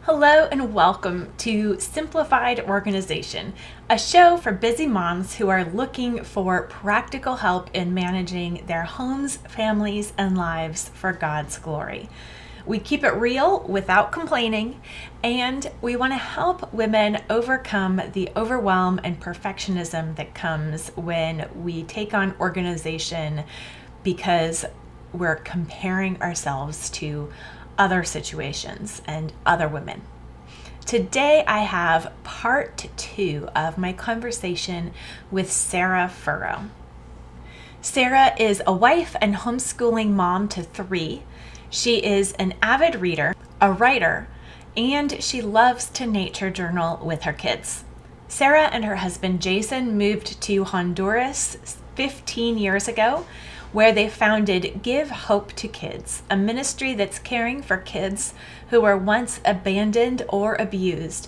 Hello and welcome to Simplified Organization, a show for busy moms who are looking for practical help in managing their homes, families, and lives for God's glory. We keep it real without complaining, and we want to help women overcome the overwhelm and perfectionism that comes when we take on organization because we're comparing ourselves to other situations and other women. Today I have part 2 of my conversation with Sarah Furrow. Sarah is a wife and homeschooling mom to 3. She is an avid reader, a writer, and she loves to nature journal with her kids. Sarah and her husband Jason moved to Honduras 15 years ago, where they founded Give Hope to Kids, a ministry that's caring for kids who were once abandoned or abused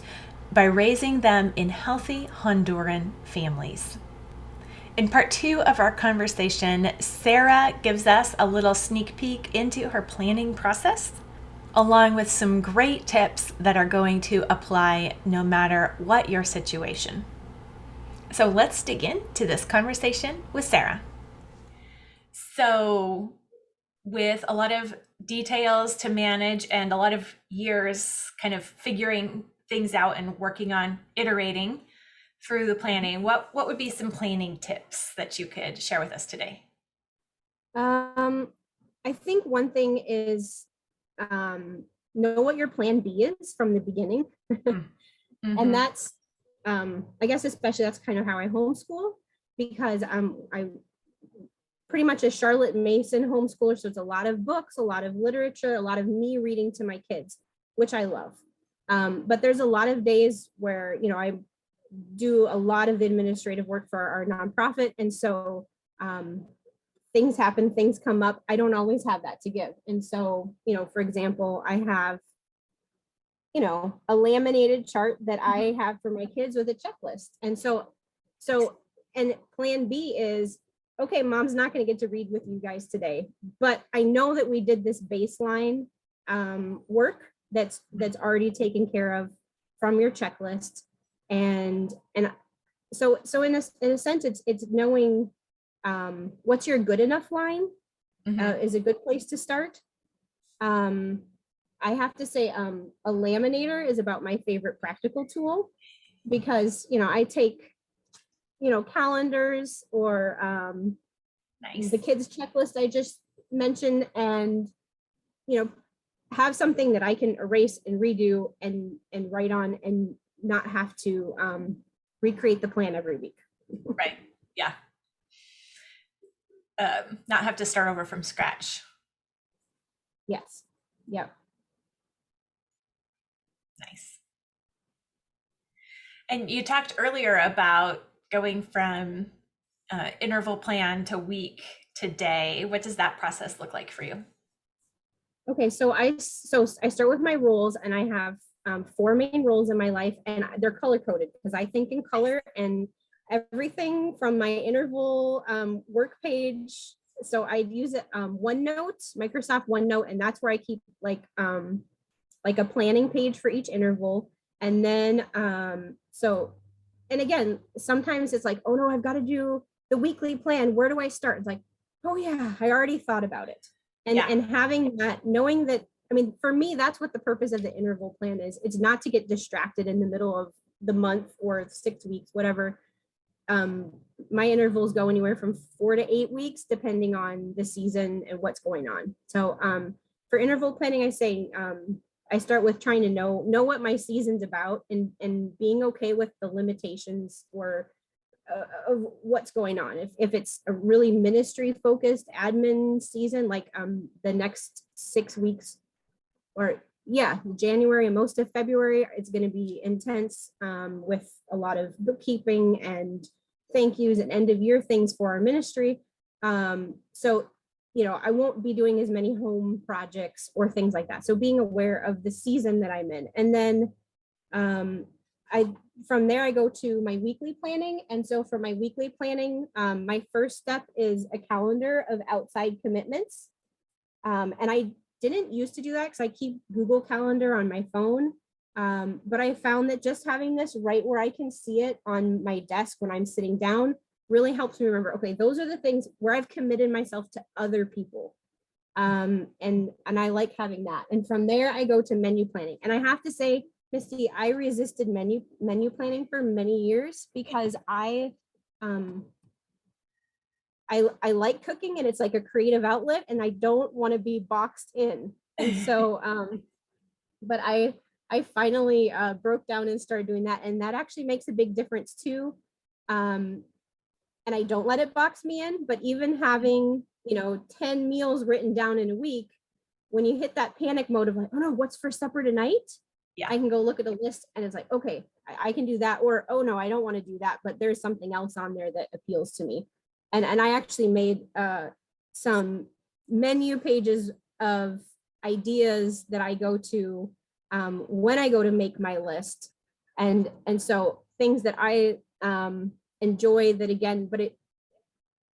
by raising them in healthy Honduran families. In part 2 of our conversation, Sarah gives us a little sneak peek into her planning process, along with some great tips that are going to apply no matter what your situation. So let's dig into this conversation with Sarah. So, with a lot of details to manage and a lot of years kind of figuring things out and working on iterating through the planning, what would be some planning tips that you could share with us today? I think one thing is know what your plan B is from the beginning. And Mm-hmm. that's, I guess, especially that's kind of how I homeschool because I pretty much a Charlotte Mason homeschooler. So it's a lot of books, a lot of literature, a lot of me reading to my kids, which I love. But there's a lot of days where, I do a lot of the administrative work for our nonprofit. And so things happen, things come up. I don't always have that to give. And so, for example, I have, a laminated chart that I have for my kids with a checklist. And and plan B is, okay, mom's not going to get to read with you guys today, but I know that we did this baseline work that's already taken care of from your checklist. And so in a sense, it's knowing what's your good enough line is a good place to start. I have to say, a laminator is about my favorite practical tool because, I take, calendars or Nice. the kids checklist I just mentioned and, have something that I can erase and redo and write on and not have to recreate the plan every week. Right. Yeah. Not have to start over from scratch. Yes. Yep. Nice. And you talked earlier about going from interval plan to week to day. What does that process look like for you? Okay, so I start with my rules, and I have 4 main rules in my life, and they're color coded because I think in color, and everything from my interval work page. So I use it OneNote, Microsoft OneNote, and that's where I keep like a planning page for each interval. And then and again, sometimes it's like, oh no, I've got to do the weekly plan. Where do I start? It's like, oh yeah, I already thought about it. Yeah. And having that, knowing that, I mean, for me, that's what the purpose of the interval plan is. It's not to get distracted in the middle of the month or 6 weeks, whatever. My intervals go anywhere from 4 to 8 weeks, depending on the season and what's going on. So for interval planning, I say I start with trying to know what my season's about and being okay with the limitations or of what's going on. If it's a really ministry focused admin season, like the next 6 weeks or January and most of February, it's going to be intense with a lot of bookkeeping and thank yous and end of year things for our ministry. So, I won't be doing as many home projects or things like that. So being aware of the season that I'm in. And then from there, I go to my weekly planning. And so for my weekly planning, my first step is a calendar of outside commitments. And I didn't used to do that because I keep Google Calendar on my phone. But I found that just having this right where I can see it on my desk when I'm sitting down really helps me remember, okay, those are the things where I've committed myself to other people. And I like having that. And from there, I go to menu planning. And I have to say, Misty, I resisted menu planning for many years because um, I like cooking and it's like a creative outlet, and I don't want to be boxed in. And so, but I finally broke down and started doing that, and that actually makes a big difference too. And I don't let it box me in, but even having, 10 meals written down in a week, when you hit that panic mode of like, oh no, what's for supper tonight? Yeah. I can go look at a list and it's like, okay, I can do that. Or, oh no, I don't want to do that, but there's something else on there that appeals to me. And I actually made some menu pages of ideas that I go to when I go to make my list. And so things that I enjoy that again, but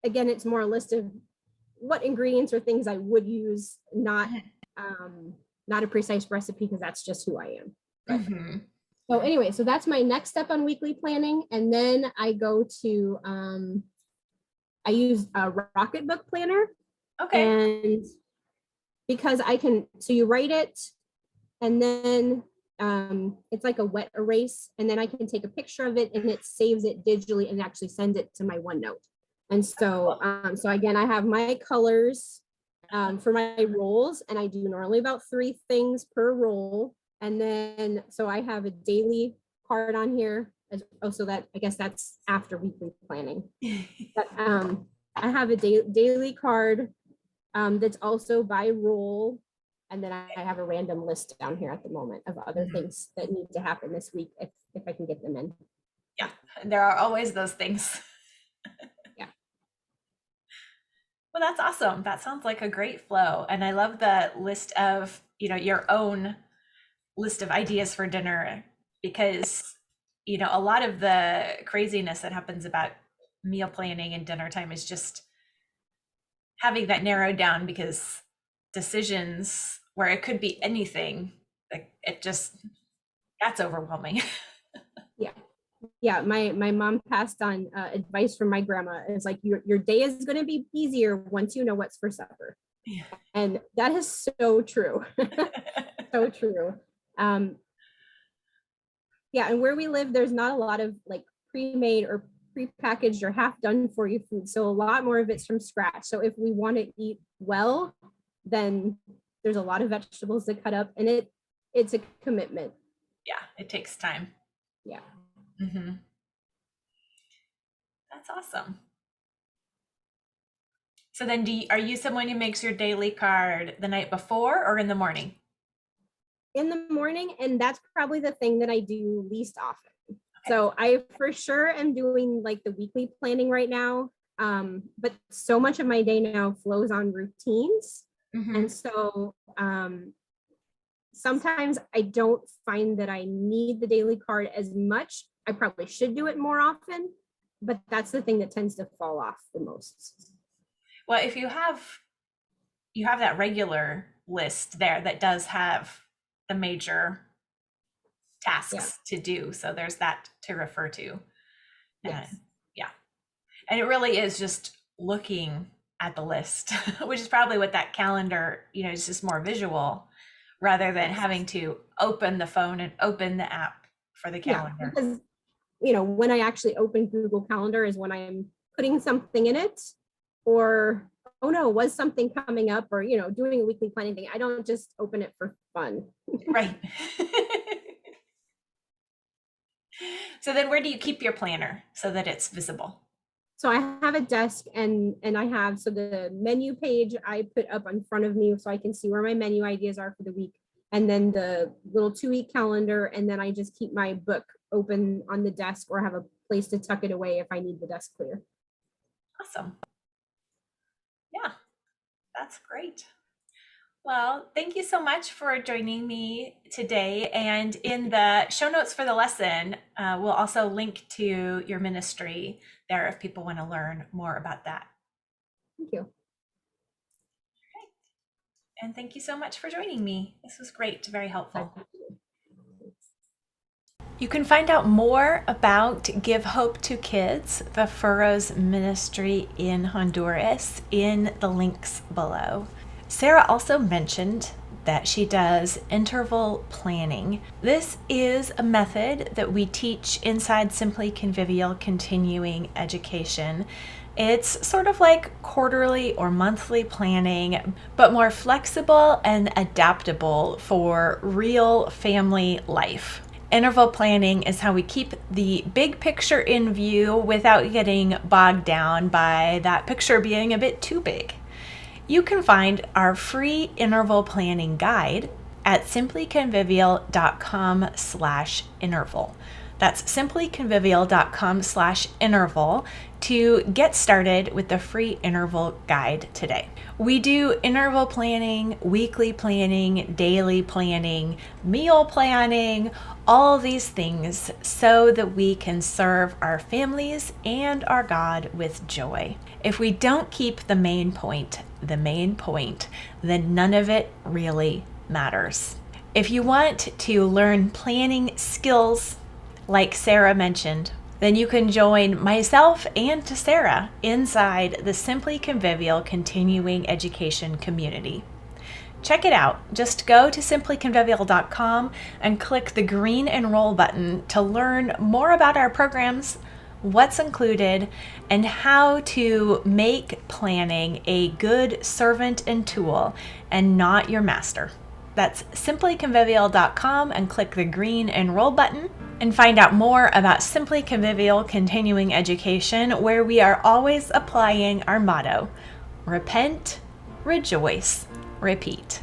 it's more a list of what ingredients or things I would use, not a precise recipe, because that's just who I am. But, so anyway, so that's my next step on weekly planning. And then I go to I use a Rocketbook planner. Okay. And because so you write it, and then it's like a wet erase, and then I can take a picture of it and it saves it digitally and actually send it to my OneNote. And so, so again, I have my colors for my roles, and I do normally about 3 things per role. And then, so I have a daily card on here. So that, I guess that's after weekly planning. But I have a daily card that's also by role. And then I have a random list down here at the moment of other things that need to happen this week if I can get them in. Yeah, there are always those things. Yeah. Well, that's awesome. That sounds like a great flow. And I love the list of, your own list of ideas for dinner, because, a lot of the craziness that happens about meal planning and dinner time is just having that narrowed down, because decisions where it could be anything, like that's overwhelming. Yeah, my mom passed on advice from my grandma. It's like your day is going to be easier once you know what's for supper. Yeah. And that is so true. So true. Yeah, and where we live, there's not a lot of like pre-made or pre-packaged or half done for you food. So a lot more of it's from scratch. So if we want to eat well, then there's a lot of vegetables to cut up, and it's a commitment. Yeah, it takes time. Yeah. That's awesome. So then are you someone who makes your daily card the night before or in the morning? In the morning, and that's probably the thing that I do least often. Okay. So I for sure am doing like the weekly planning right now, but so much of my day now flows on routines. And so sometimes I don't find that I need the daily card as much. I probably should do it more often, but that's the thing that tends to fall off the most. Well, if you have that regular list there that does have the major tasks to do, so there's that to refer to. Yes. Yeah. And it really is just looking at the list, which is probably what that calendar, is just more visual rather than having to open the phone and open the app for the calendar. Yeah, because, when I actually open Google Calendar is when I'm putting something in it, or, oh no, was something coming up, or, doing a weekly planning thing. I don't just open it for fun. Right. So then where do you keep your planner so that it's visible? So I have a desk, and I have, so the menu page I put up in front of me so I can see where my menu ideas are for the week. And then the little 2-week calendar. And then I just keep my book open on the desk, or have a place to tuck it away if I need the desk clear. Awesome. Yeah, that's great. Well, thank you so much for joining me today. And in the show notes for the lesson, we'll also link to your ministry there if people want to learn more about that. Thank you. Okay. And thank you so much for joining me. This was great, very helpful. You can find out more about Give Hope to Kids, the Furrows ministry in Honduras, in the links below. Sarah also mentioned that she does interval planning. This is a method that we teach inside Simply Convivial Continuing Education. It's sort of like quarterly or monthly planning, but more flexible and adaptable for real family life. Interval planning is how we keep the big picture in view without getting bogged down by that picture being a bit too big. You can find our free interval planning guide at simplyconvivial.com/interval. That's simplyconvivial.com/interval to get started with the free interval guide today. We do interval planning, weekly planning, daily planning, meal planning, all these things so that we can serve our families and our God with joy. If we don't keep the main point, then none of it really matters. If you want to learn planning skills like Sarah mentioned, then you can join myself and Sarah inside the Simply Convivial Continuing Education community. Check it out. Just go to simplyconvivial.com and click the green enroll button to learn more about our programs, what's included, and how to make planning a good servant and tool and not your master. That's simplyconvivial.com and click the green enroll button and find out more about Simply Convivial Continuing Education, where we are always applying our motto: repent, rejoice, repeat.